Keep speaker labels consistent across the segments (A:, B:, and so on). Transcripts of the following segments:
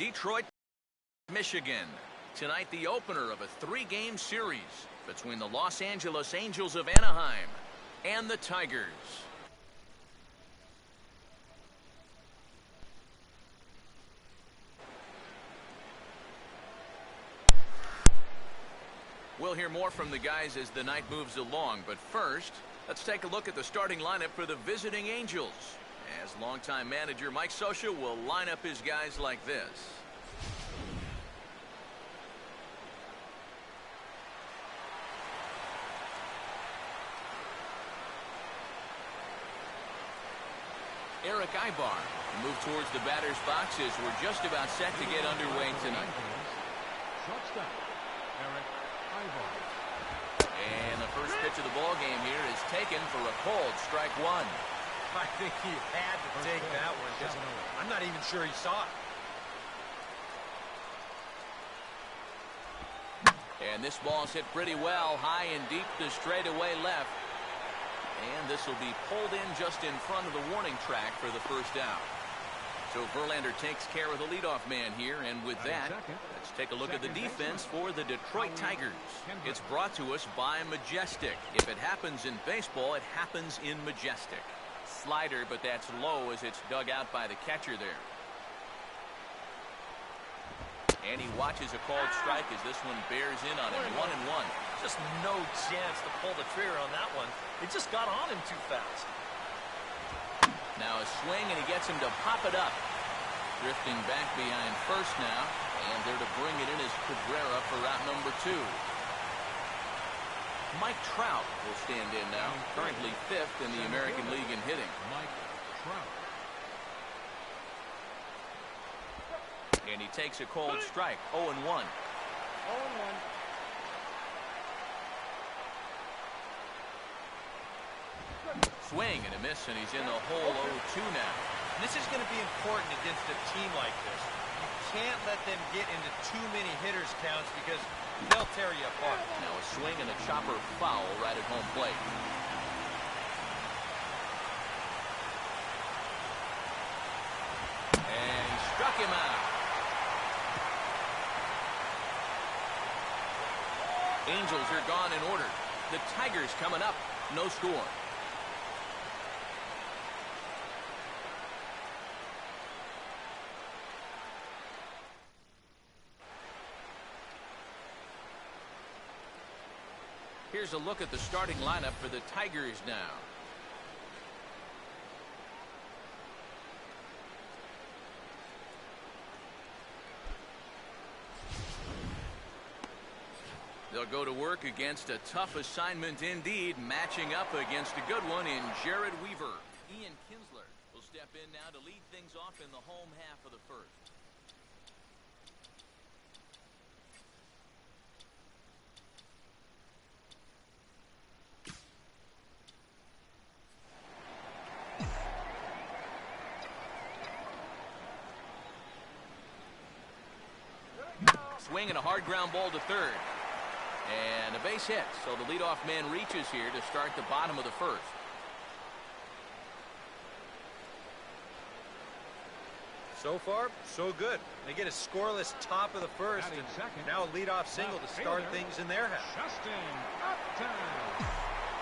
A: Detroit, Michigan. Tonight, the opener of a 3-game series between the Los Angeles Angels of Anaheim and the Tigers. We'll hear more from the guys as the night moves along, but first, let's take a look at the starting lineup for the visiting Angels, as longtime manager Mike Scioscia will line up his guys like this. Eric Ibar move towards the batter's box as we're just about set to get underway tonight.
B: Shortstop, Eric Ibar.
A: And the first pitch of the ball game here is taken for a cold strike one.
C: I think he had to take that one. I'm not even sure he saw it.
A: And this ball's hit pretty well, high and deep to straightaway left. And this will be pulled in just in front of the warning track for the first out. So Verlander takes care of the leadoff man here, and with that, let's take a look at the defense for the Detroit Tigers. It's brought to us by Majestic. If it happens in baseball, it happens in Majestic. Slider, but that's low as it's dug out by the catcher there. And he watches a called strike as this one bears in on him. 1-1.
C: Just no chance to pull the trigger on that one. It just got on him too fast.
A: Now a swing, and he gets him to pop it up. Drifting back behind first now, and there to bring it in is Cabrera for out number 2. Mike Trout will stand in now, currently 5th in the American League in hitting.
B: Mike Trout.
A: And he takes a cold strike, 0-1.
C: 0-1.
A: Swing and a miss, and he's in the hole 0-2 now.
C: This is going to be important against a team like this. You can't let them get into too many hitters counts because they'll tear you apart.
A: Now a swing and a chopper foul right at home plate. And he struck him out. Angels are gone in order. The Tigers coming up, no score. Here's a look at the starting lineup for the Tigers now. They'll go to work against a tough assignment indeed, matching up against a good one in Jared Weaver. Ian Kinsler will step in now to lead things off in the home half of the first. Swing and a hard ground ball to third. And a base hit, so the leadoff man reaches here to start the bottom of the first.
C: So far, so good. They get a scoreless top of the first, and now a leadoff single to start things in their half.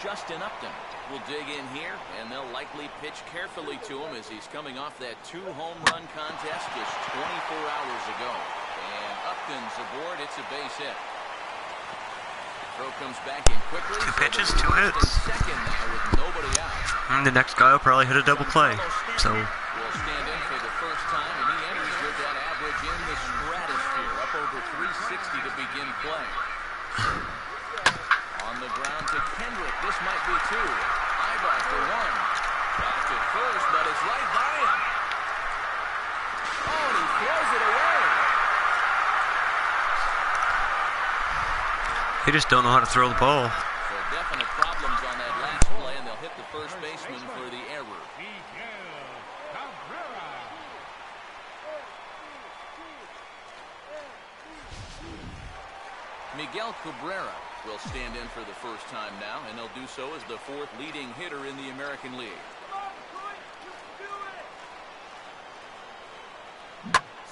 A: Justin Upton will dig in here, and they'll likely pitch carefully to him as he's coming off that 2-home run contest just 24 hours ago. And Upton's aboard. It's a base hit. Throw comes back in quickly.
D: 2 pitches, 2 hits.
A: Second now with nobody out.
D: And the next guy will probably hit a double play. So
A: will stand in for the first time, and he enters with that average in the stratosphere, up over 360 to begin play. On the ground to Kendrick. This might be 2. Ibar for 1. Back to first, but it's right by him. Oh, and he throws it away.
D: he just don't know how to throw the ball.
A: So definite problems on that last play, and they'll hit the first baseman for the error. Miguel Cabrera will stand in for the first time now, and they'll do so as the 4th leading hitter in the American League.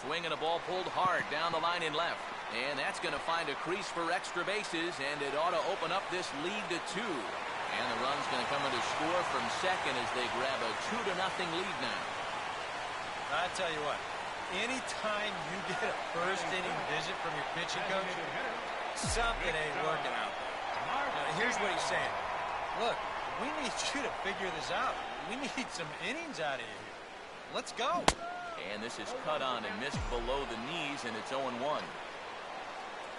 A: Swinging a ball pulled hard down the line in left. And that's going to find a crease for extra bases, and it ought to open up this lead to 2. And the run's going to come in to score from second as they grab a 2-0 lead now.
C: I tell you what, anytime you get a first inning visit from your pitching coach, something ain't working out there. Now, here's what he's saying. Look, we need you to figure this out. We need some innings out of you here. Let's go.
A: And this is cut on and missed below the knees, and it's 0-1.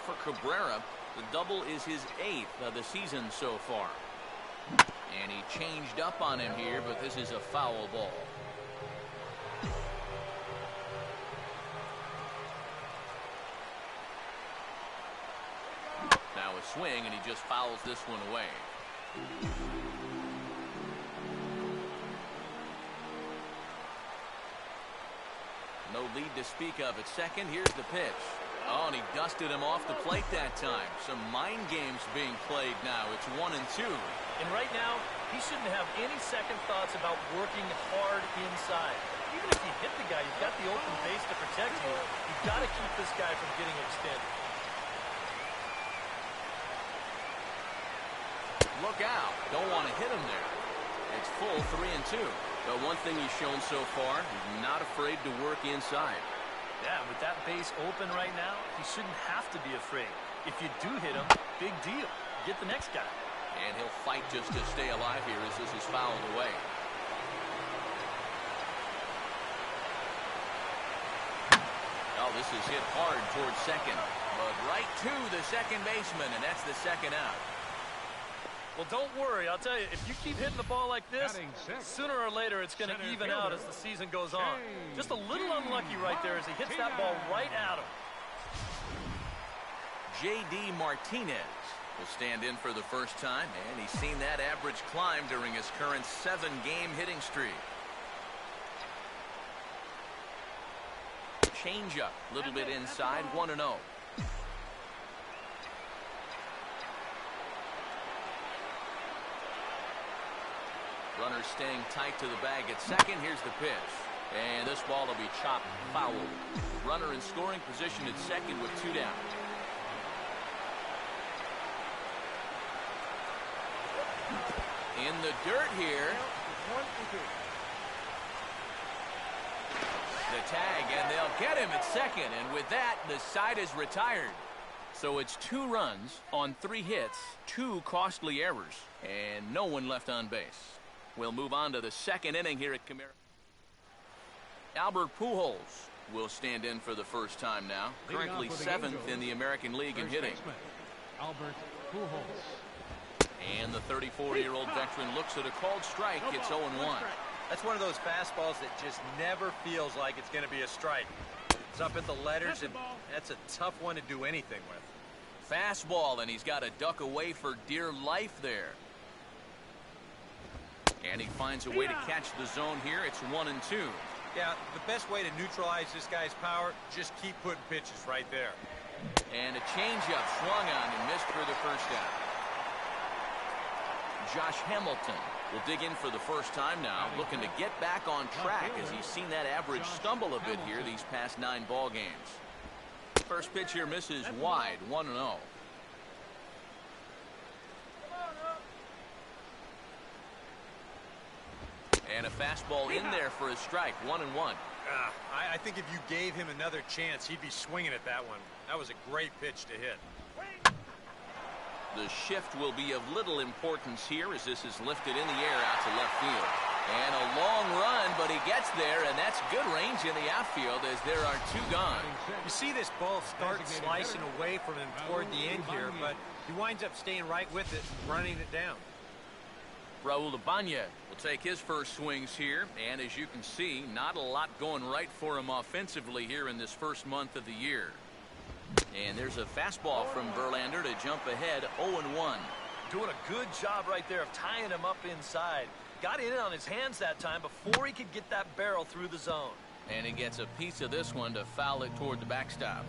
A: For Cabrera, the double is his 8th of the season so far. And he changed up on him here, but this is a foul ball. Now a swing, and he just fouls this one away. No lead to speak of at second. Here's the pitch. Oh, and he dusted him off the plate that time. Some mind games being played now. It's 1-2.
E: And right now, he shouldn't have any second thoughts about working hard inside. Even if you hit the guy, you've got the open base to protect you. You've got to keep this guy from getting extended.
A: Look out. Don't want to hit him there. It's full 3-2. But one thing he's shown so far, he's not afraid to work inside.
E: Yeah, with that base open right now, he shouldn't have to be afraid. If you do hit him, big deal. Get the next guy.
A: And he'll fight just to stay alive here as this is fouled away. Oh, this is hit hard towards second. But right to the second baseman, and that's the second out.
E: Well, don't worry. I'll tell you, if you keep hitting the ball like this, sooner or later it's going to even out as the season goes on. Just a little unlucky right there as he hits that ball right at him.
A: J.D. Martinez will stand in for the first time, and he's seen that average climb during his current 7-game hitting streak. Changeup, a little bit inside, 1-0. Runner staying tight to the bag at second. Here's the pitch. And this ball will be chopped foul. Runner in scoring position at second with 2 down. In the dirt here. The tag, and they'll get him at second. And with that, the side is retired. So it's 2 runs on 3 hits, 2 costly errors, and no one left on base. We'll move on to the second inning here at Camaro. Albert Pujols will stand in for the first time now. Currently 7th in the American League in hitting.
B: Albert Pujols.
A: And the 34-year-old veteran looks at a called strike. It's 0-1.
C: That's one of those fastballs that just never feels like it's going to be a strike. It's up at the letters, and that's a tough one to do anything with.
A: Fastball, and he's got to duck away for dear life there. And he finds a way to catch the zone here. It's 1-2.
C: Yeah, the best way to neutralize this guy's power, just keep putting pitches right there.
A: And a changeup swung on and missed for the first out. Josh Hamilton will dig in for the first time now, looking to get back on track as he's seen that average stumble a bit here these past 9 ball games. First pitch here misses wide, 1-0. And a fastball in there for a strike, 1-1.
C: I think if you gave him another chance, he'd be swinging at that one. That was a great pitch to hit.
A: The shift will be of little importance here as this is lifted in the air out to left field. And a long run, but he gets there, and that's good range in the outfield as there are 2 gone.
C: You see this ball start slicing away from him toward the end here, but he winds up staying right with it, running it down.
A: Raul Ibanez will take his first swings here, and as you can see, not a lot going right for him offensively here in this first month of the year. And there's a fastball from Verlander to jump ahead, 0-1.
E: Doing a good job right there of tying him up inside. Got in on his hands that time before he could get that barrel through the zone.
A: And he gets a piece of this one to foul it toward the backstop.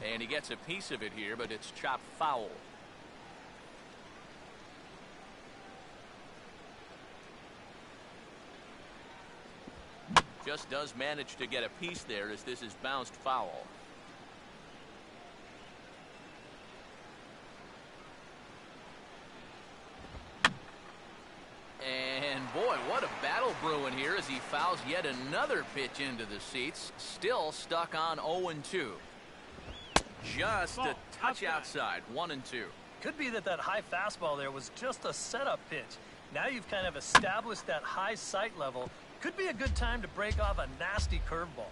A: And he gets a piece of it here, but it's chopped foul. Just does manage to get a piece there as this is bounced foul. And boy, what a battle brewing here as he fouls yet another pitch into the seats. Still stuck on 0-2. Just a touch outside, 1-2.
E: Could be that high fastball there was just a setup pitch. Now you've kind of established that high sight level. Could be a good time to break off a nasty curveball.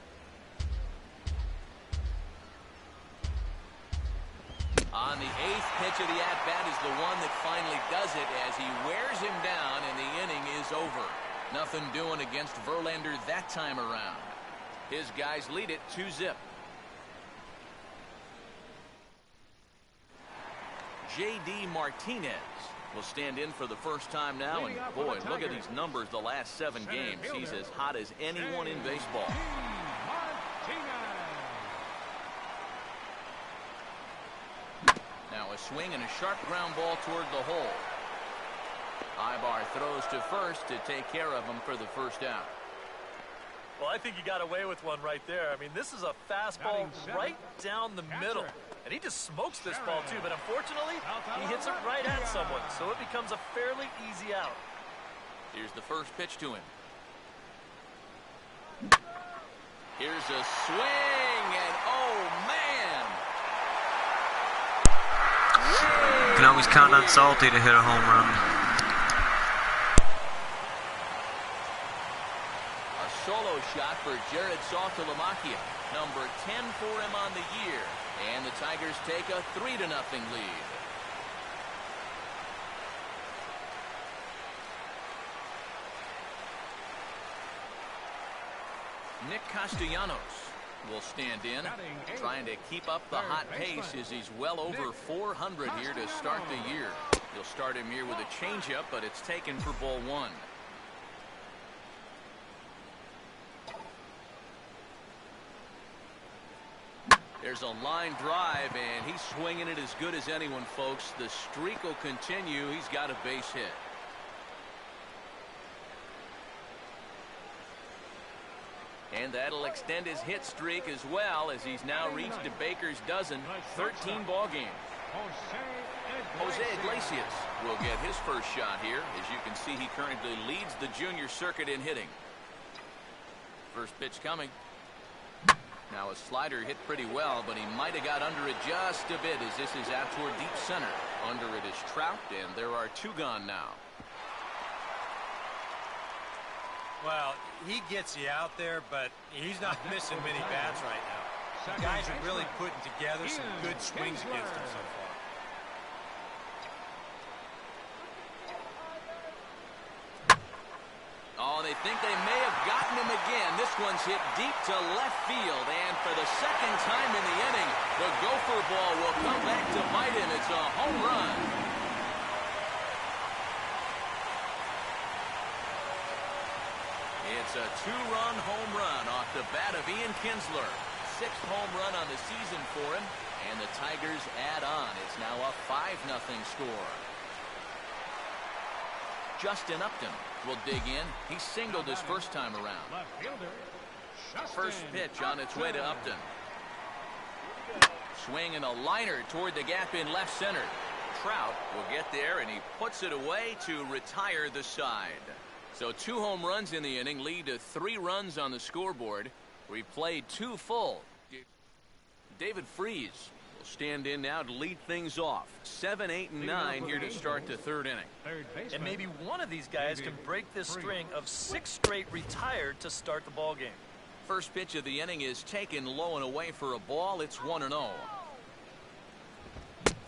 A: On the 8th pitch of the at-bat is the one that finally does it as he wears him down and the inning is over. Nothing doing against Verlander that time around. His guys lead it 2-0. J.D. Martinez will stand in for the first time now, and boy, look at these numbers the last 7 games. He's as hot as anyone in baseball. Now a swing and a sharp ground ball toward the hole. Ibar throws to first to take care of him for the first out.
E: Well, I think you got away with one right there. I mean, this is a fastball right down the middle. And he just smokes this ball, too. But unfortunately, he hits it right at someone. So it becomes a fairly easy out.
A: Here's the first pitch to him. Here's a swing, and oh, man!
D: You can always count on Salty to hit a home run.
A: Solo shot for Jared Saltalamacchia, number 10 for him on the year, and the Tigers take a 3-0 lead. Nick Castellanos will stand in, trying to keep up the hot pace as he's well over 400 here to start the year. He'll start him here with a changeup, but it's taken for ball 1. There's a line drive, and he's swinging it as good as anyone, folks. The streak will continue. He's got a base hit. And that'll extend his hit streak as well, as he's now reached a Baker's dozen, 13 ball games. Jose Iglesias will get his first shot here. As you can see, he currently leads the junior circuit in hitting. First pitch coming. Now a slider hit pretty well, but he might have got under it just a bit as this is out toward deep center. Under it is Trout, and there are 2 gone now.
C: Well, he gets you out there, but he's not missing many bats right now. The guys are really putting together some good swings against him so far.
A: Oh, they think they may have gotten him again. This one's hit deep to left field, and for the second time in the inning, the gopher ball will come back to bite him. It's a home run. It's a 2-run home run off the bat of Ian Kinsler. 6th home run on the season for him, and the Tigers add on. It's now a 5-0 score. Justin Upton will dig in. He singled his first time around. First pitch on its way to Upton. Swing and a liner toward the gap in left center. Trout will get there, and he puts it away to retire the side. So 2 home runs in the inning lead to 3 runs on the scoreboard. We played 2 full. David Freese will stand in now to lead things off. 7, 8, and 9 here to start the 3rd inning.
E: And maybe one of these guys can break this string of 6 straight retired to start the ball game.
A: First pitch of the inning is taken low and away for a ball. It's 1-0.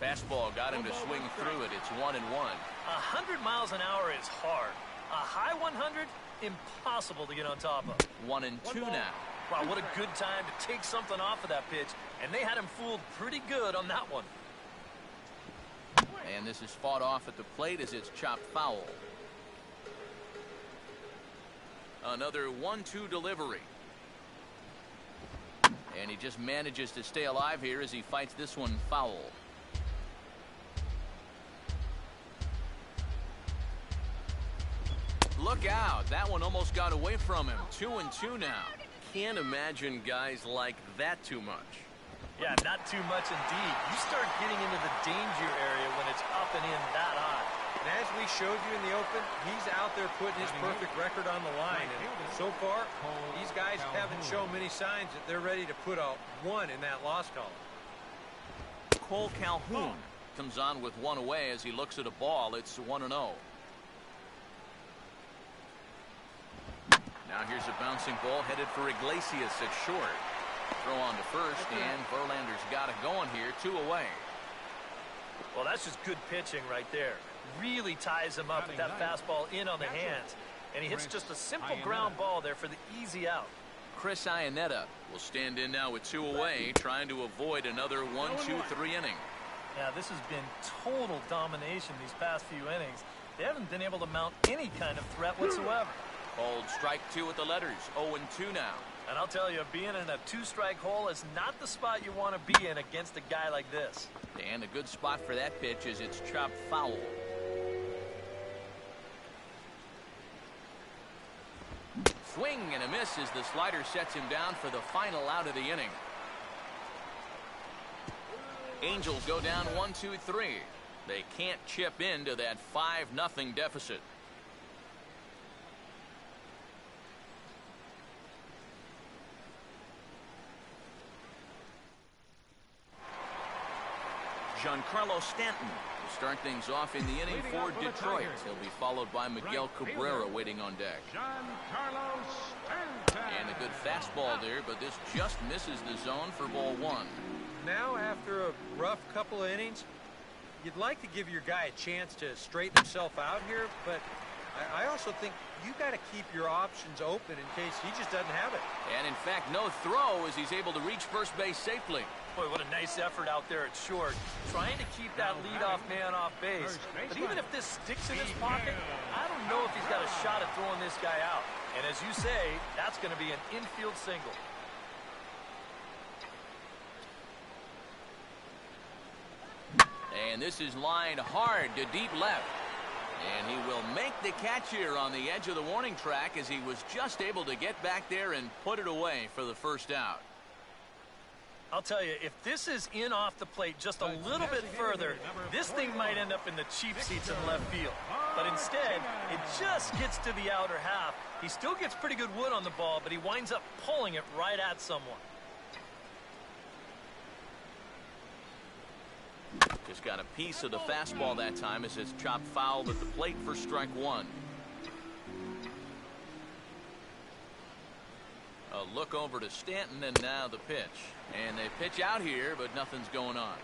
A: Fastball got him to swing through it. It's 1-1.
E: 100 miles an hour is hard. A high 100, impossible to get on top of.
A: 1-2 now.
E: Wow, what a good time to take something off of that pitch. And they had him fooled pretty good on that one.
A: And this is fought off at the plate as it's chopped foul. Another 1-2 delivery. And he just manages to stay alive here as he fights this one foul. Look out. That one almost got away from him. 2-2 now. Can't imagine guys like that too much.
E: Yeah, not too much indeed. You start getting into the danger area when it's up and in that high.
C: And as we showed you in the open, he's out there putting his perfect record on the line. And so far, these guys haven't shown many signs that they're ready to put a 1 in that loss column.
A: Cole Calhoun comes on with one away as he looks at a ball. It's 1-0. Now here's a bouncing ball headed for Iglesias at short. Throw on to first, and Verlander's got it going here. 2 away.
E: Well, that's just good pitching right there. Really ties him up with that fastball in on the hands. And he hits just a simple ground ball there for the easy out.
A: Chris Iannetta will stand in now with 2 away, trying to avoid another 1-2-3 inning.
E: Yeah, this has been total domination these past few innings. They haven't been able to mount any kind of threat whatsoever.
A: Called strike 2 with the letters. 0-2 now.
E: And I'll tell you, being in a 2-strike hole is not the spot you want to be in against a guy like this.
A: And a good spot for that pitch is it's chopped foul. Swing and a miss as the slider sets him down for the final out of the inning. Angels go down 1-2-3. They can't chip into that 5-0 deficit. Giancarlo Stanton will start things off in the inning for Detroit. He'll be followed by Miguel Cabrera waiting on deck. And a good fastball there, but this just misses the zone for ball 1.
C: Now, after a rough couple of innings, you'd like to give your guy a chance to straighten himself out here, but I also think you got to keep your options open in case he just doesn't have it.
A: And in fact, no throw as he's able to reach first base safely.
E: Boy, what a nice effort out there at short, trying to keep that leadoff man off base. But even if this sticks in his pocket, I don't know if he's got a shot at throwing this guy out. And as you say, that's going to be an infield single.
A: And this is lined hard to deep left. And he will make the catch here on the edge of the warning track as he was just able to get back there and put it away for the first out.
E: I'll tell you, if this is in off the plate just a little bit further, this thing might end up in the cheap seats in left field. But instead, it just gets to the outer half. He still gets pretty good wood on the ball, but he winds up pulling it right at someone.
A: Just got a piece of the fastball that time as it's chopped foul at the plate for strike 1. A look over to Stanton, and now the pitch. And they pitch out here, but nothing's going on.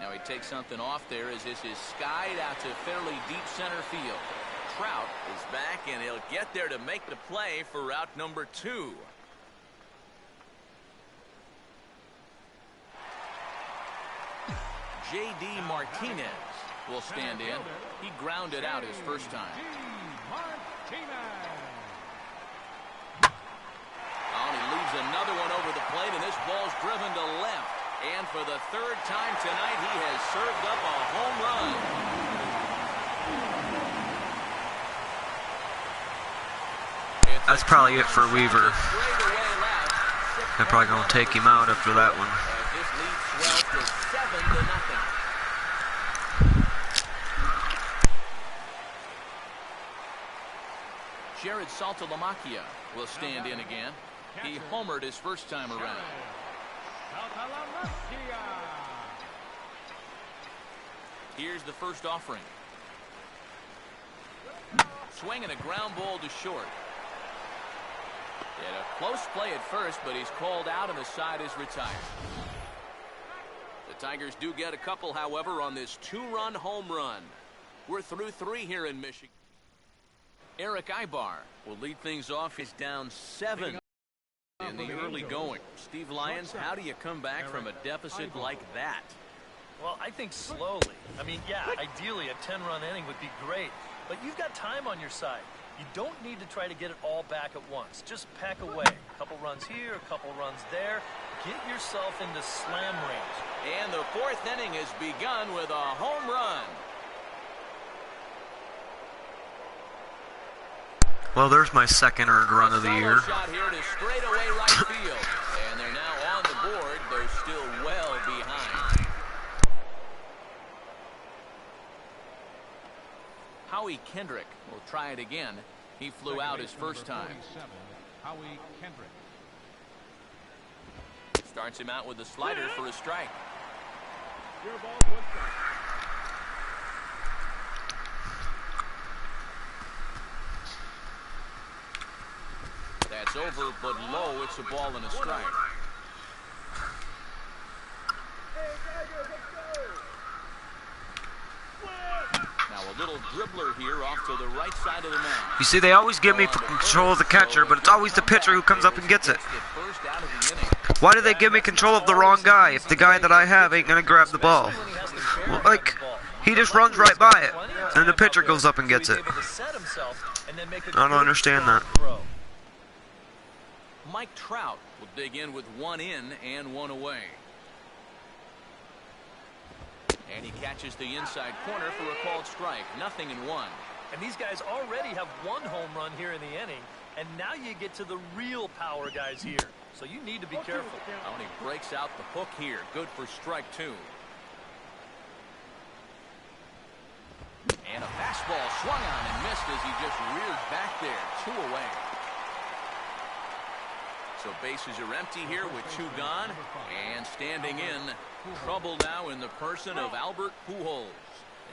A: Now he takes something off there as this is skied out to fairly deep center field. Trout is back, and he'll get there to make the play for route number 2. J.D. Martinez will stand in. He grounded out his first time. Oh, and he leaves another one over the plate, and this ball's driven to left. And for the 3rd time tonight, he has served up a home run.
D: That's probably it for Weaver. They're probably going to take him out after that one.
A: This leads 12 to 7-0. Jared Saltalamacchia will stand in again. He homered his first time around. Here's the first offering. Swinging a ground ball to short. Had a close play at first, but he's called out and the side is retired. The Tigers do get a couple, however, on this 2-run home run. We're through 3 here in Michigan. Eric Ibar will lead things off. He's down 7 in the early going. Steve Lyons, how do you come back from a deficit like that?
E: Well, I think slowly. I mean, yeah, ideally a 10-run inning would be great, but you've got time on your side. You don't need to try to get it all back at once. Just pack away. A couple runs here, a couple runs there. Get yourself into slam range.
A: And the fourth inning has begun with a home run.
D: Well, there's my second earned run of the year.
A: Shot here to straightaway right field. And they're now on the board. They're still well behind. Howie Kendrick will try it again. He flew out his first time.
B: Howie Kendrick.
A: Starts him out with a slider for a strike. That's over, but low. It's a ball and a strike. Now a little dribbler here off to the right side of the mound.
D: You see, they always give me control of the catcher, but it's always the pitcher who comes up and gets it. Why do they give me control of the wrong guy if the guy that I have ain't going to grab the ball? Well, like, he just runs right by it, and the pitcher goes up and gets it. I don't understand that.
A: Mike Trout will dig in with one in and one away. And he catches the inside corner for a called strike. 0-1.
E: And these guys already have one home run here in the inning, and now you get to the real power guys here. So you need to be careful.
A: Oh, and he breaks out the hook here. Good for strike 2. And a fastball swung on and missed as he just reared back there. 2 away. So bases are empty here with 2 gone. And standing in, trouble now in the person of Albert Pujols.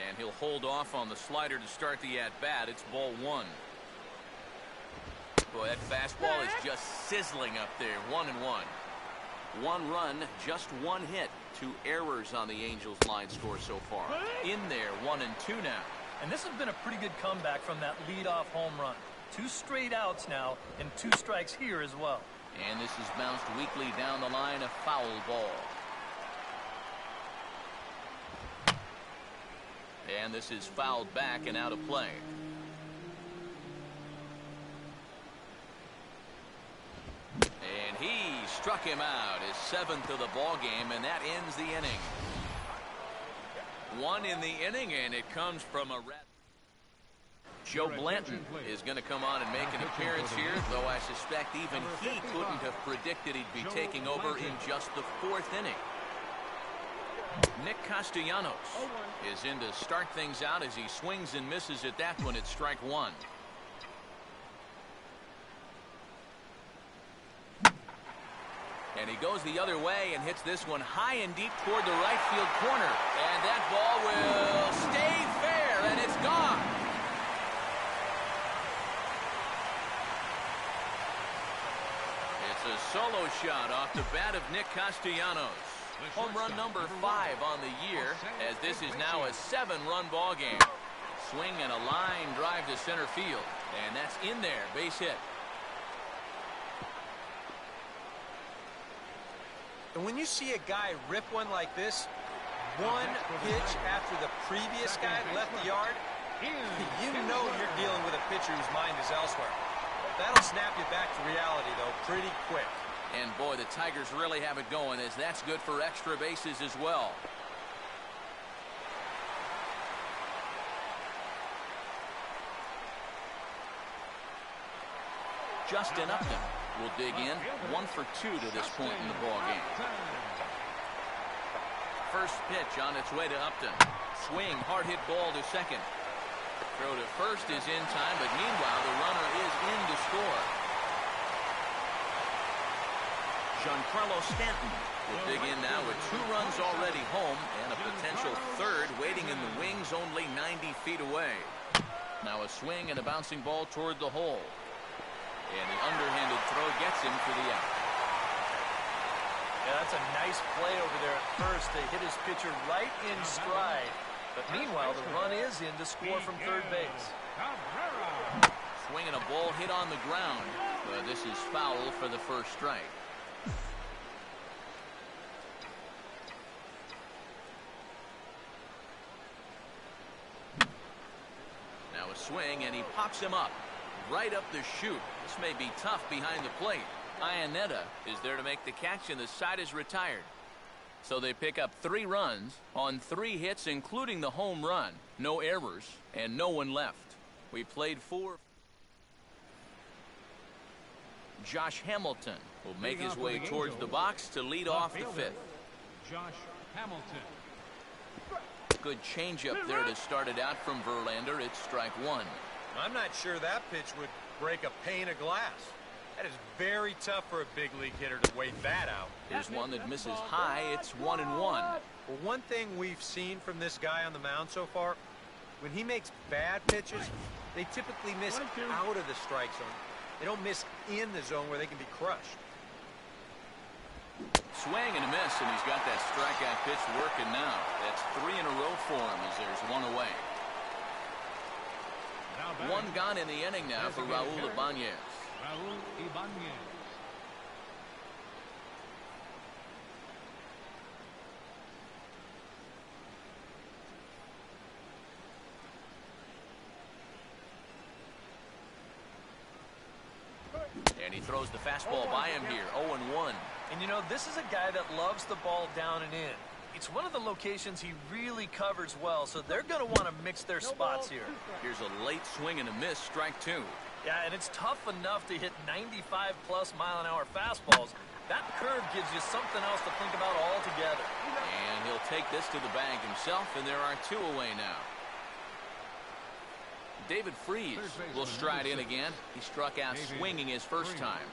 A: And he'll hold off on the slider to start the at-bat. It's ball 1. Boy, that fastball is just sizzling up there. 1-1. 1 run, just 1 hit. 2 errors on the Angels line score so far. In there, 1-2 now.
E: And this has been a pretty good comeback from that leadoff home run. 2 straight outs now and 2 strikes here as well.
A: And this is bounced weakly down the line, a foul ball. And this is fouled back and out of play. And he struck him out, his 7th of the ball game, and that ends the inning. 1 in the inning, and it comes from a red. Joe Blanton is going to come on and make an appearance here, though I suspect even he couldn't have predicted he'd be taking over in just the 4th inning. Nick Castellanos is in to start things out as he swings and misses at that one at strike 1. And he goes the other way and hits this one high and deep toward the right field corner. And that ball will stay fair, and it's gone. It's a solo shot off the bat of Nick Castellanos. Home run number 5 on the year, as this is now a 7-run ball game. Swing and a line drive to center field, and that's in there, base hit.
C: And when you see a guy rip one like this, 1 pitch after the previous guy left the yard, you know you're dealing with a pitcher whose mind is elsewhere. That'll snap you back to reality, though, pretty quick.
A: And boy, the Tigers really have it going, as that's good for extra bases as well. Justin Upton will dig in. 1 for 2 to this point in the ball game. First pitch on its way to Upton. Swing, hard hit ball to second. Throw to first is in time, but meanwhile the runner is in to score. Giancarlo Stanton will dig in now with 2 runs already home and a potential 3rd waiting in the wings only 90 feet away. Now a swing and a bouncing ball toward the hole. And the underhanded throw gets him for the out.
E: Yeah, that's a nice play over there at first to hit his pitcher right in stride. But meanwhile, the run is in to score from third base.
A: Swinging a ball hit on the ground. But this is foul for the first strike. Now a swing, and he pops him up. right up the chute. This may be tough behind the plate. Iannetta is there to make the catch, and the side is retired. So they pick up 3 runs on 3 hits, including the home run. No errors and no one left. We played 4. Josh Hamilton will make his way towards the box to lead off the 5th.
B: Josh Hamilton.
A: Good changeup there to start it out from Verlander. It's strike 1.
C: I'm not sure that pitch would break a pane of glass. That is very tough for a big league hitter to wait that out.
A: Here's one that misses high. It's 1-1.
C: Well, one thing we've seen from this guy on the mound so far, when he makes bad pitches, they typically miss out of the strike zone. They don't miss in the zone where they can be crushed.
A: Swing and a miss, and he's got that strikeout pitch working now. That's 3 in a row for him as there's 1 away. 1 gone in the inning now for Raul Ibanez.
B: Raul Ibanez.
A: And he throws the fastball by him here. 0-1.
E: And, you know, this is a guy that loves the ball down and in. It's one of the locations he really covers well, so they're going to want to mix their spots here.
A: Here's a late swing and a miss, strike 2.
E: Yeah, and it's tough enough to hit 95-plus mile-an-hour fastballs. That curve gives you something else to think about altogether.
A: And he'll take this to the bag himself, and there are 2 away now. David Freese will stride in again. He struck out swinging his first time.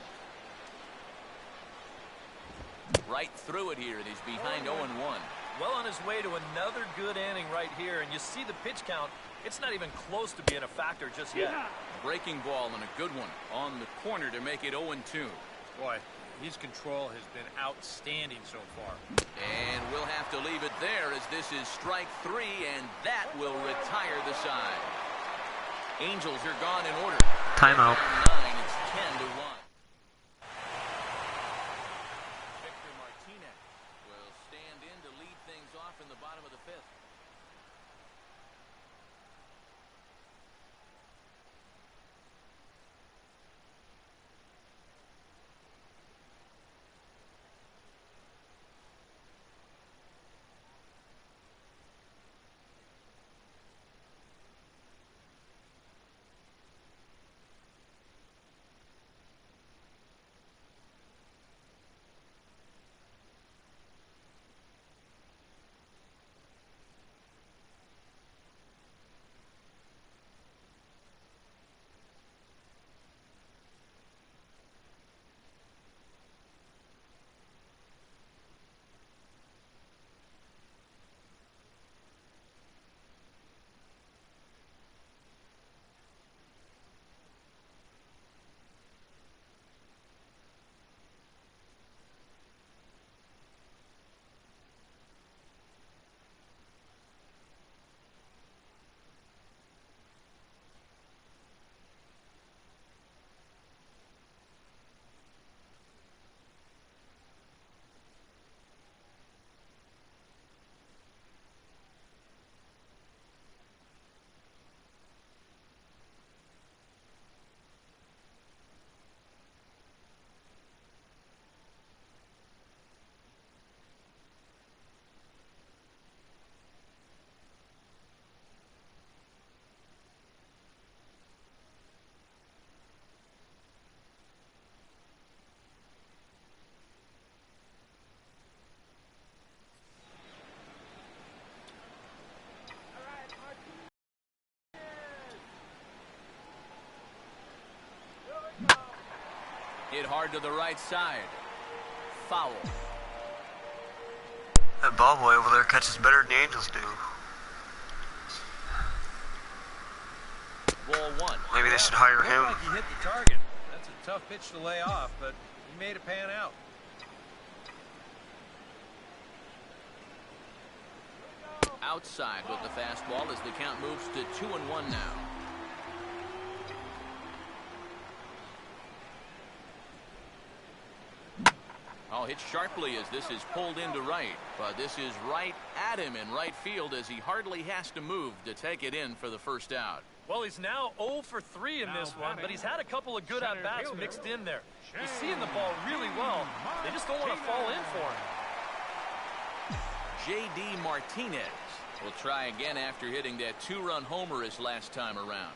A: Right through it here, and he's behind 0-1.
E: Well on his way to another good inning right here, and you see the pitch count. It's not even close to being a factor just yet.
A: Breaking ball and a good one on the corner to make it 0-2.
C: Boy, his control has been outstanding so far.
A: And we'll have to leave it there as this is strike 3, and that will retire the side. Angels are gone in order.
D: Timeout.
A: 9, it's 10-1. Victor Martinez will stand in to lead things off in the bottom of the 5th. Hit hard to the right side. Foul.
D: That ball boy over there catches better than the Angels do.
A: Ball 1.
D: Maybe they should hire
C: Looked
D: him.
C: like he hit the target. That's a tough pitch to lay off, but he made it pan out.
A: Outside with the fastball as the count moves to 2-1 now. Oh, hit sharply as this is pulled into right. But this is right at him in right field as he hardly has to move to take it in for the first out.
E: Well, he's now 0 for 3 in this one, but he's had a couple of good at-bats mixed in there. He's seeing the ball really well. They just don't want to fall in for him.
A: J.D. Martinez will try again after hitting that 2-run homer his last time around.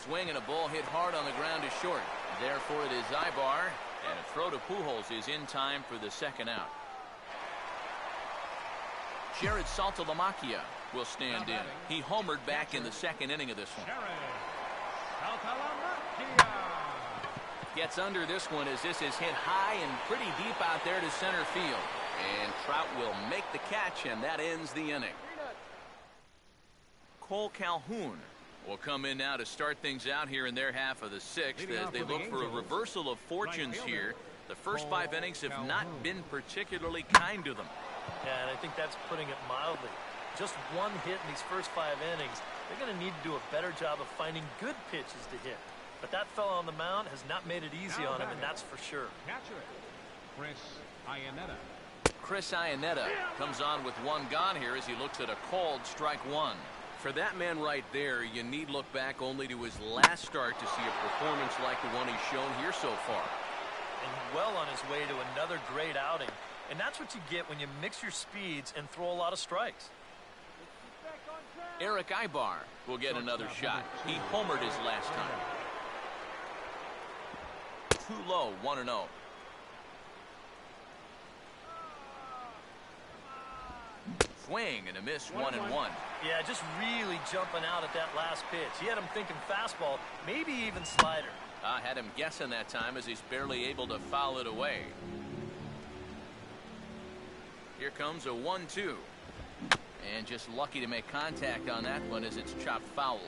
A: Swing and a ball hit hard on the ground to short. Therefore, it is Ibar, and a throw to Pujols is in time for the second out. Jared Saltalamacchia will stand in. He homered back in the second inning of this one. Gets under this one as this is hit high and pretty deep out there to center field. And Trout will make the catch, and that ends the inning. Cole Calhoun will come in now to start things out here in their half of the sixth as they look for a reversal of fortunes here. The first 5 innings have not been particularly kind to them.
E: Yeah, and I think that's putting it mildly. Just one hit in these first 5 innings. They're going to need to do a better job of finding good pitches to hit. But that fella on the mound has not made it easy on him, and that's for sure.
A: Chris Iannetta comes on with 1 gone here as he looks at a called strike 1. For that man right there, you need look back only to his last start to see a performance like the one he's shown here so far.
E: And well on his way to another great outing. And that's what you get when you mix your speeds and throw a lot of strikes.
A: Eric Ibar will get another shot. He homered his last time. Too low, 1-0. Swing and a miss, 1-1.
E: Yeah, just really jumping out at that last pitch. He had him thinking fastball, maybe even slider.
A: I had him guessing that time as he's barely able to foul it away. Here comes a 1-2. And just lucky to make contact on that one as it's chopped foul.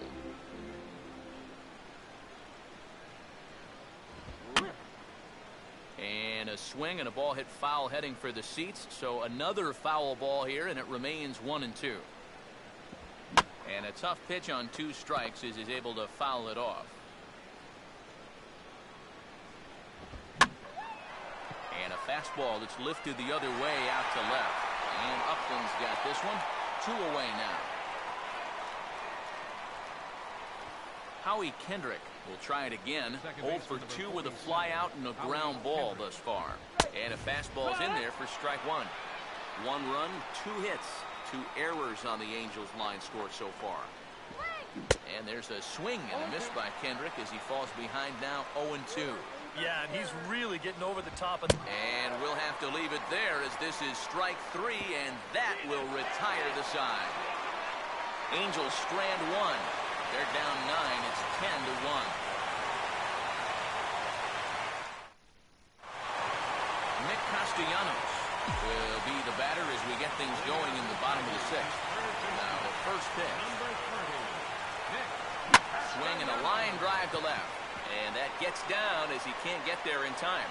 A: And a swing and a ball hit foul heading for the seats. So another foul ball here, and it remains 1-2. And a tough pitch on 2 strikes as he's able to foul it off. And a fastball that's lifted the other way out to left. And Upland's got this one. 2 away now. Howie Kendrick will try it again. 0 for 2 with a fly out and a ground ball thus far. And a fastball's in there for strike 1. 1 run, 2 hits, 2 errors on the Angels line score so far. And there's a swing and a miss by Kendrick as he falls behind now 0-2.
E: Yeah, and he's really getting over the top of.
A: And we'll have to leave it there as this is strike 3, and that will retire the side. Angels strand 1. They're down 9. It's 10-1. Nick Castellanos will be the batter as we get things going in the bottom of the 6th. Now the first pitch. Swing and a line drive to left. And that gets down as he can't get there in time.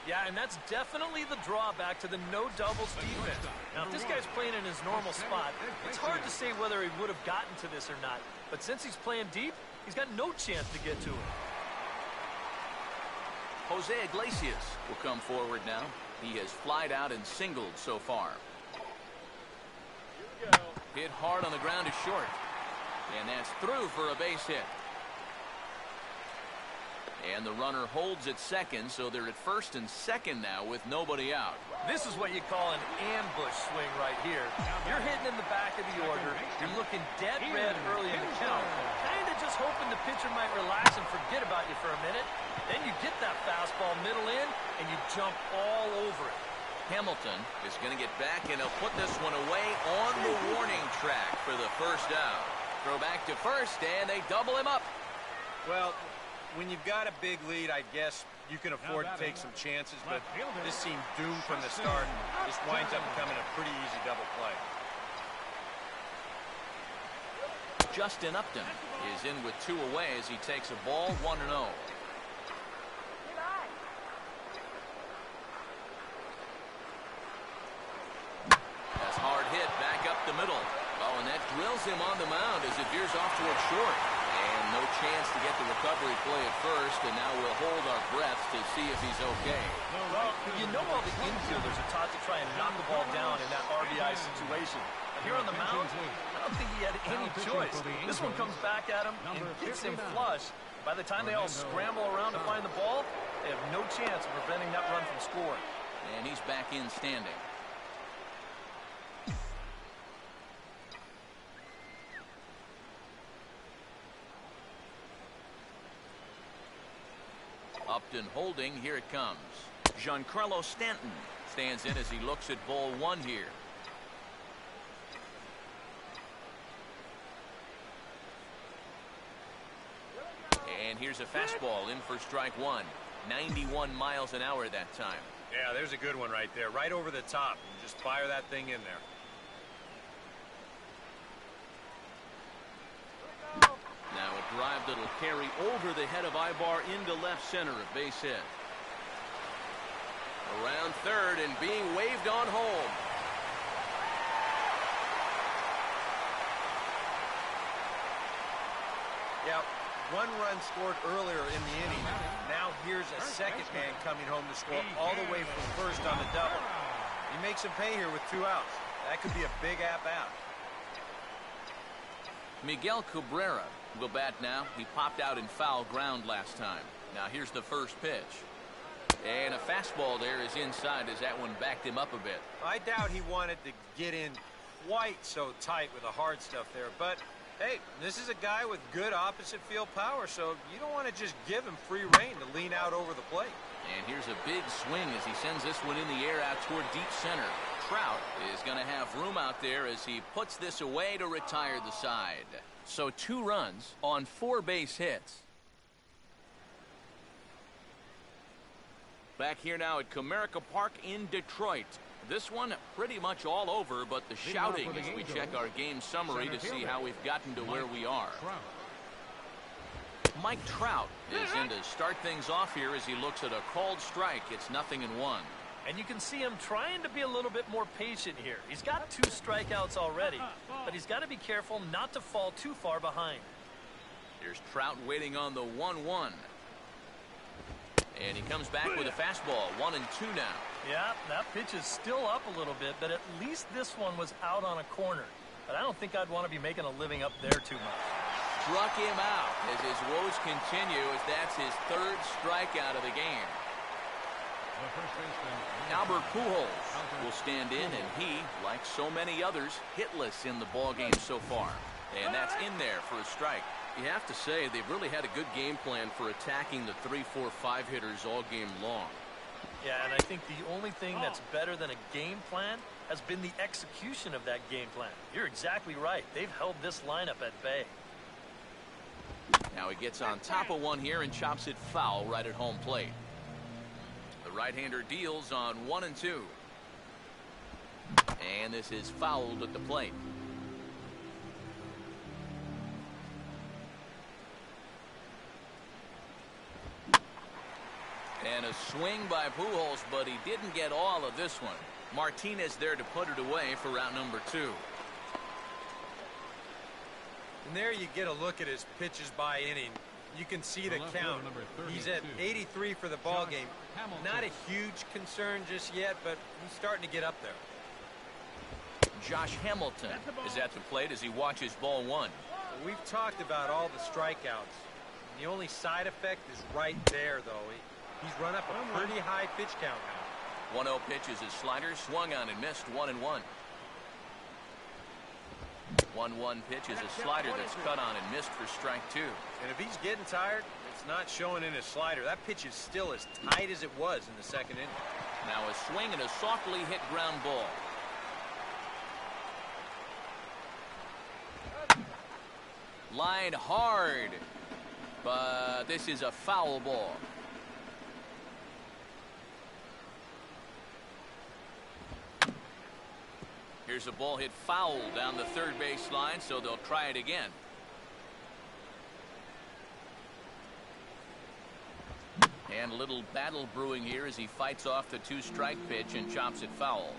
E: Yeah, and that's definitely the drawback to the no-doubles defense. Now, if this guy's playing in his normal spot, it's hard to say whether he would have gotten to this or not. But since he's playing deep, he's got no chance to get to it.
A: Jose Iglesias will come forward now. He has flied out and singled so far. Hit hard on the ground to short. And that's through for a base hit. And the runner holds at second, so they're at first and second now with nobody out.
E: This is what you call an ambush swing right here. You're hitting in the back of the order. You're looking dead red early in the count. Kind of just hoping the pitcher might relax and forget about you for a minute. Then you get that fastball middle in, and you jump all over it.
A: Hamilton is going to get back, and he'll put this one away on the warning track for the first out. Throw back to first, and they double him up.
C: Well, when you've got a big lead, I guess you can afford to take some chances, but this seemed doomed from the start. This winds up becoming a pretty easy double play.
A: Justin Upton is in with 2 away as he takes a ball 1-0. That's hard hit back up the middle. Oh, and that drills him on the mound as it veers off toward short. And no chance to get the recovery play at first, and now we'll hold our breaths to see if he's okay.
E: Well, you know all the infielders are taught to try and knock the ball down in that RBI situation. But here on the mound, I I don't think he had any choice. This one comes back at him and gets him flush. By the time they all scramble around to find the ball, they have no chance of preventing that run from scoring.
A: And he's back in standing. Upton holding. Here it comes. Giancarlo Stanton stands in as he looks at ball one here. And here's a fastball in for strike one. 91 miles an hour that time.
C: Yeah, there's a good one right there. Right over the top. Just fire that thing in there.
A: Now a drive that'll carry over the head of Ibar into left center, a base hit. Around third and being waved on home.
C: Yeah, one run scored earlier in the inning. Now here's a second man coming home to score all the way from first on the double. He makes him pay here with 2 outs. That could be a big at-bat.
A: Miguel Cabrera will bat now. He popped out in foul ground last time. Now here's the first pitch. And a fastball there is inside as that one backed him up a bit.
C: I doubt he wanted to get in quite so tight with the hard stuff there. But, hey, this is a guy with good opposite field power, so you don't want to just give him free rein to lean out over the plate.
A: And here's a big swing as he sends this one in the air out toward deep center. Trout is going to have room out there as he puts this away to retire the side. So 2 runs on 4 base hits. Back here now at Comerica Park in Detroit. This one pretty much all over, but the shouting as we check our game summary to see how we've gotten to where we are. Mike Trout is in to start things off here as he looks at a called strike. It's 0-1.
E: And you can see him trying to be a little bit more patient here. He's got 2 strikeouts already, but he's got to be careful not to fall too far behind.
A: Here's Trout waiting on the 1-1. And he comes back with a fastball. 1-2 now.
E: Yeah, that pitch is still up a little bit, but at least this one was out on a corner. But I don't think I'd want to be making a living up there too much.
A: Struck him out as his woes continue as that's his 3rd strikeout of the game. Albert Pujols will stand in, and he, like so many others, hitless in the ballgame so far. And that's in there for a strike. You have to say they've really had a good game plan for attacking the 3, 4, 5 hitters all game long.
E: Yeah, and I think the only thing that's better than a game plan has been the execution of that game plan. You're exactly right. They've held this lineup at bay.
A: Now he gets on top of one here and chops it foul right at home plate. The right-hander deals on 1-2. And this is fouled at the plate. And a swing by Pujols, but he didn't get all of this one. Martinez there to put it away for round number 2.
C: And there you get a look at his pitches by inning. You can see the count. He's at 83 for the ball game. Not a huge concern just yet, but he's starting to get up there.
A: Josh Hamilton is at the plate as he watches ball 1.
C: We've talked about all the strikeouts. The only side effect is right there, though. He's run up a pretty high pitch count now.
A: 1-0 pitch is his slider, swung on and missed. 1-1. 1-1 pitch is a slider that's cut on and missed for strike 2.
C: And if he's getting tired, it's not showing in his slider. That pitch is still as tight as it was in the 2nd inning.
A: Now a swing and a softly hit ground ball. Line hard, but this is a foul ball. Here's a ball hit foul down the 3rd base line, so they'll try it again. And a little battle brewing here as he fights off the 2-strike pitch and chops it foul.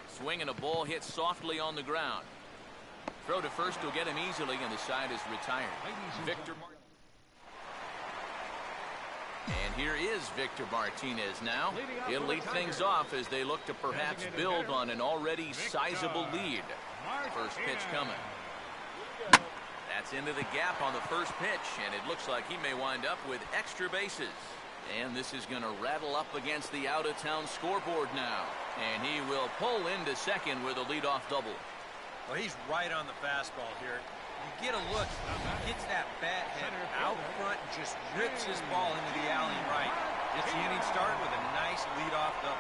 A: Swing and a ball hit softly on the ground. Throw to first will get him easily, and the side is retired. Victor Martin. And And here is Victor Martinez now. He'll lead things off as they look to perhaps build on an already sizable lead. First pitch coming. That's into the gap on the first pitch, and it looks like he may wind up with extra bases. And this is going to rattle up against the out-of-town scoreboard now. And he will pull into second with a leadoff double.
C: Well, he's right on the fastball here. You get a look, he gets that bat head out front and just rips his ball into the alley right. Gets the inning started with a nice leadoff double.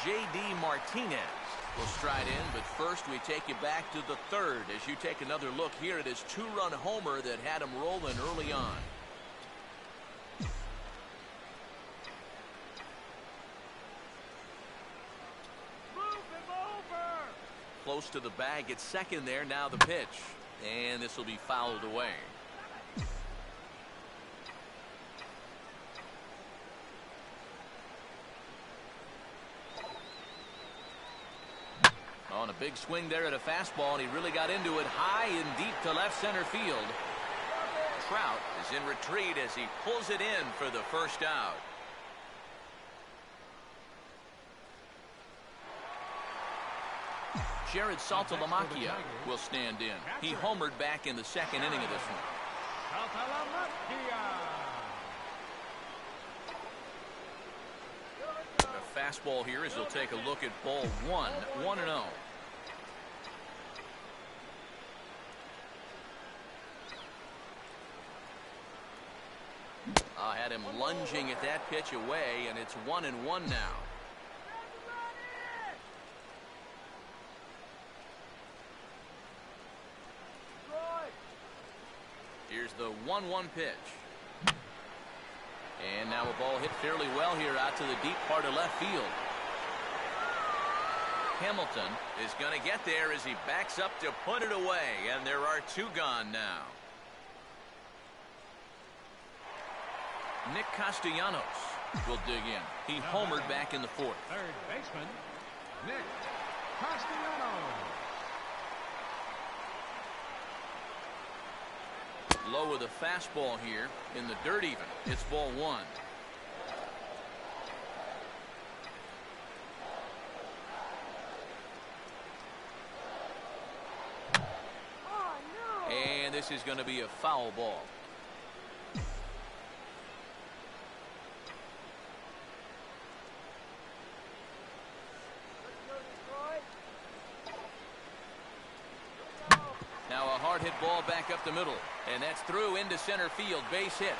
A: J.D. Martinez will stride in, but first we take you back to the third as you take another look here at his two-run homer that had him rolling early on. Close to the bag at second there. Now the pitch, and this will be fouled away. On a big swing there at a fastball, and he really got into it high and deep to left center field. Trout is in retreat as he pulls it in for the first out. Jared Saltalamacchia will stand in. He homered back in the second inning of this one. A fastball here as he'll take a look at ball one. 1-0. I had him lunging at that pitch away, and it's 1-1 now. Here's the 1-1 pitch. And now a ball hit fairly well here out to the deep part of left field. Hamilton is going to get there as he backs up to put it away, and there are two gone now. Nick Castellanos will dig in. He homered back in the fourth.
B: Third baseman, Nick Castellanos.
A: Low with a fastball here in the dirt even. It's ball one. And this is going to be a foul ball. Now a hard hit ball back up the middle, and that's through into center field. Base hit.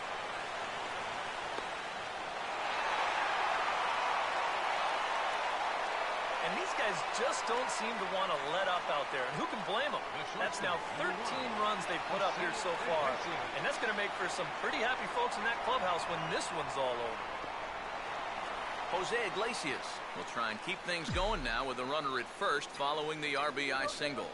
E: And these guys just don't seem to want to let up out there. And who can blame them? That's now 13 runs they've put up here so far. And that's going to make for some pretty happy folks in that clubhouse when this one's all over.
A: Jose Iglesias will try and keep things going now with a runner at first following the RBI single.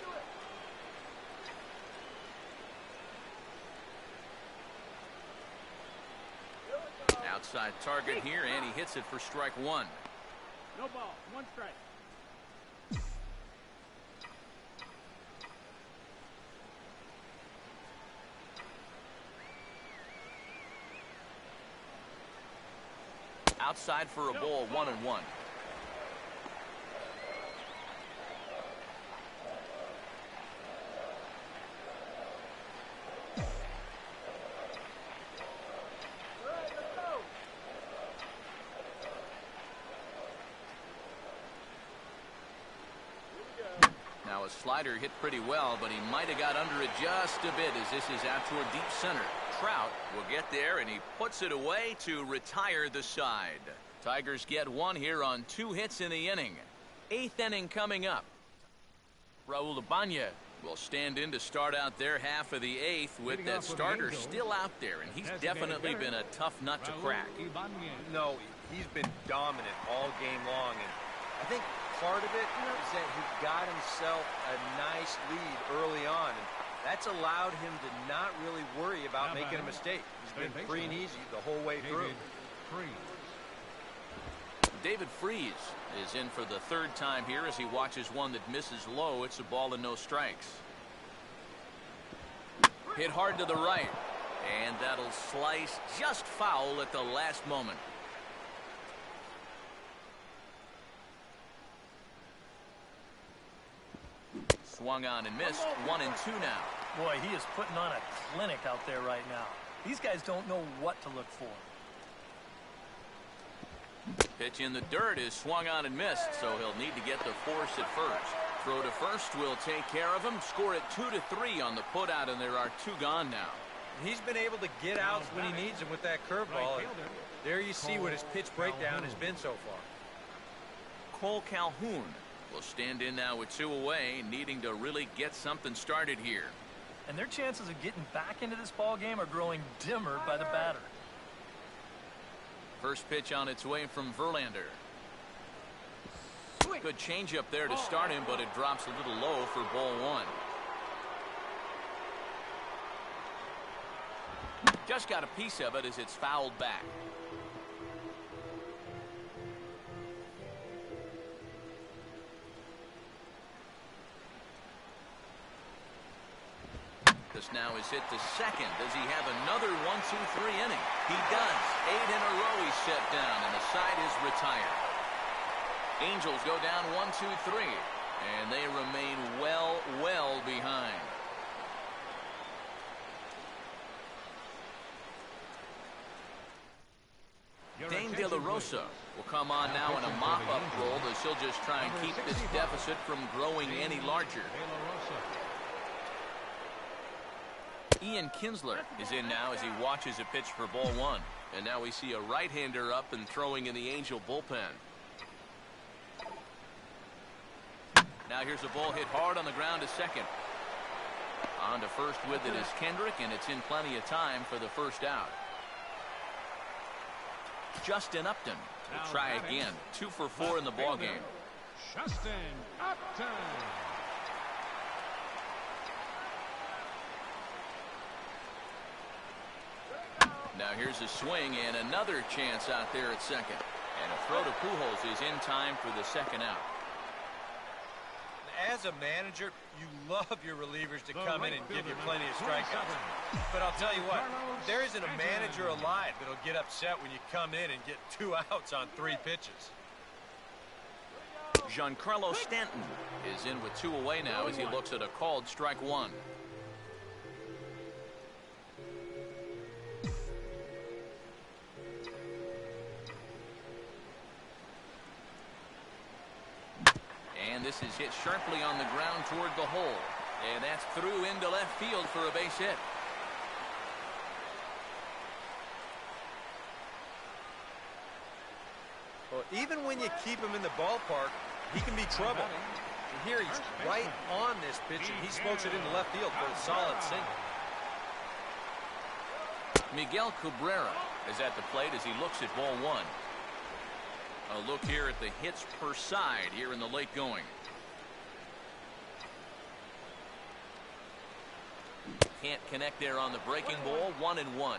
A: Outside target here, and he hits it for strike one.
B: No ball, one strike.
A: Outside for a ball, 1-1. Now a slider hit pretty well, but he might have got under it just a bit as this is out toward deep center. Trout will get there, and he puts it away to retire the side. Tigers get one here on 2 hits in the inning. 8th inning coming up. Raul Ibanez will stand in to start out their half of the 8th with that starter still out there, and he's definitely been a tough nut to crack.
C: No, he's been dominant all game long, and I think part of it is that he got himself a nice lead early on, and that's allowed him to not really worry about making a mistake. He's been free and easy the whole way through.
A: David Freese is in for the 3rd time here as he watches one that misses low. It's a ball and no strikes. Hit hard to the right, And that'll slice just foul at the last moment. Swung on and missed. 1-2 now.
E: Boy, he is putting on a clinic out there right now. These guys don't know what to look for.
A: Pitch in the dirt is swung on and missed, so he'll need to get the force at first. Throw to first will take care of him. Score it 2-3 on the putout, and there are 2 gone now.
C: He's been able to get outs when he needs them with that curveball. There you see what his pitch breakdown has been so far.
A: Cole Calhoun will stand in now with 2 away, needing to really get something started here.
E: And their chances of getting back into this ball game are growing dimmer by the batter.
A: First pitch on its way from Verlander. Good changeup there to start him, but it drops a little low for ball 1. Just got a piece of it as it's fouled back. This now is hit to second. Does he have another 1-2-3 inning? He does. 8 in a row he's set down, and the side is retired. Angels go down 1-2-3, and they remain well behind. Dane De La Rosa will come on now in a mop-up role as he'll just try and keep this deficit from growing any larger. Ian Kinsler is in now as he watches a pitch for ball 1. And now we see a right-hander up and throwing in the Angel bullpen. Now here's a ball hit hard on the ground to second. On to first with it is Kendrick, and it's in plenty of time for the first out. Justin Upton will try again. 2 for 4 in the ballgame.
B: Justin Upton.
A: Now here's a swing and another chance out there at second. And a throw to Pujols is in time for the second out.
C: As a manager, you love your relievers to come in and give you plenty of strikeouts. But I'll tell you what, there isn't a manager alive that'll get upset when you come in and get 2 outs on 3 pitches.
A: Giancarlo Stanton is in with 2 away now as he looks at a called strike 1. And this is hit sharply on the ground toward the hole. And that's through into left field for a base hit.
C: Well, even when you keep him in the ballpark, he can be trouble. And here he's right on this pitch, and he smokes it into left field for a solid single.
A: Miguel Cabrera is at the plate as he looks at ball 1. A look here at the hits per side here in the late going. Can't connect there on the breaking ball. 1-1.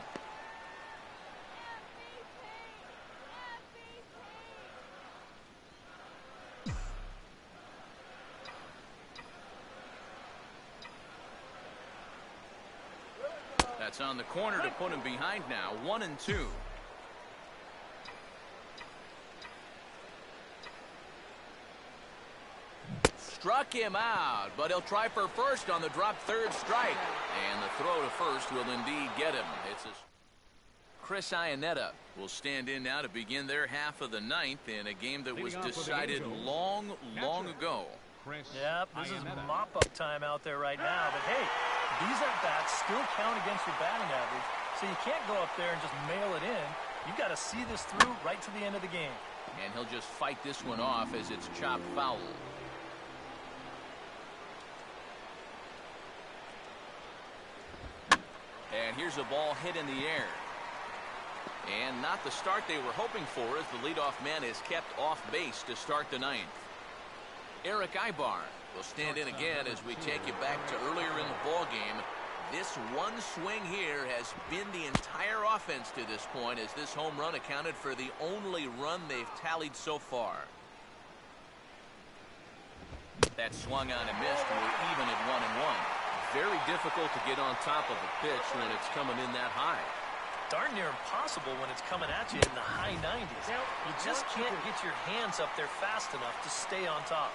A: That's on the corner to put him behind now. 1-2. Struck him out, but he'll try for first on the drop third strike. And the throw to first will indeed get him. Chris Iannetta will stand in now to begin their half of the 9th in a game that was decided long ago.
E: Yep, this is mop-up time out there right now. But hey, these at-bats still count against your batting average, so you can't go up there and just mail it in. You've got to see this through right to the end of the game.
A: And he'll just fight this one off as it's chopped foul. And here's a ball hit in the air. And not the start they were hoping for as the leadoff man is kept off base to start the 9th. Eric Ibar will stand in again as we take you back to earlier in the ball game. This one swing here has been the entire offense to this point, as this home run accounted for the only run they've tallied so far. That swung on and missed. We're even at 1-1. very difficult to get on top of a pitch when it's coming in that high.
E: Darn near impossible when it's coming at you in the high 90s. You just can't get your hands up there fast enough to stay on top.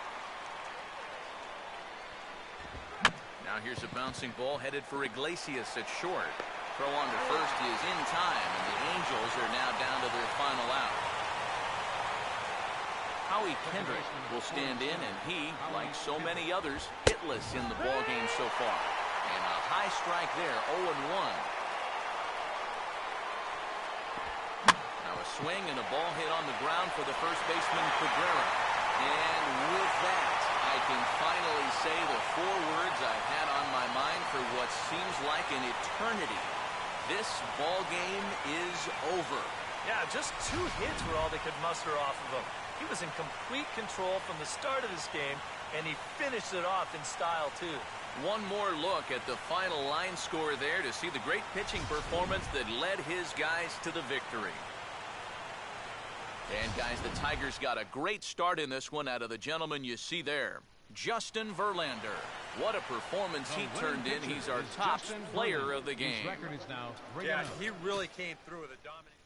A: Now here's a bouncing ball headed for Iglesias at short. Throw on to first is in time, and the Angels are now down to their final out. Howie Kendrick will stand in, and he, like so many others, hitless in the ballgame so far. And a high strike there, 0-1. Now a swing and a ball hit on the ground for the first baseman, Cabrera. And with that, I can finally say the 4 words I've had on my mind for what seems like an eternity. This ball game is over.
E: Yeah, just 2 hits were all they could muster off of him. He was in complete control from the start of this game, and he finished it off in style, too.
A: One more look at the final line score there to see the great pitching performance that led his guys to the victory. And, guys, the Tigers got a great start in this one out of the gentleman you see there, Justin Verlander. What a performance he turned in. He's our top player of the game.
C: Yeah, he really came through with a dominant...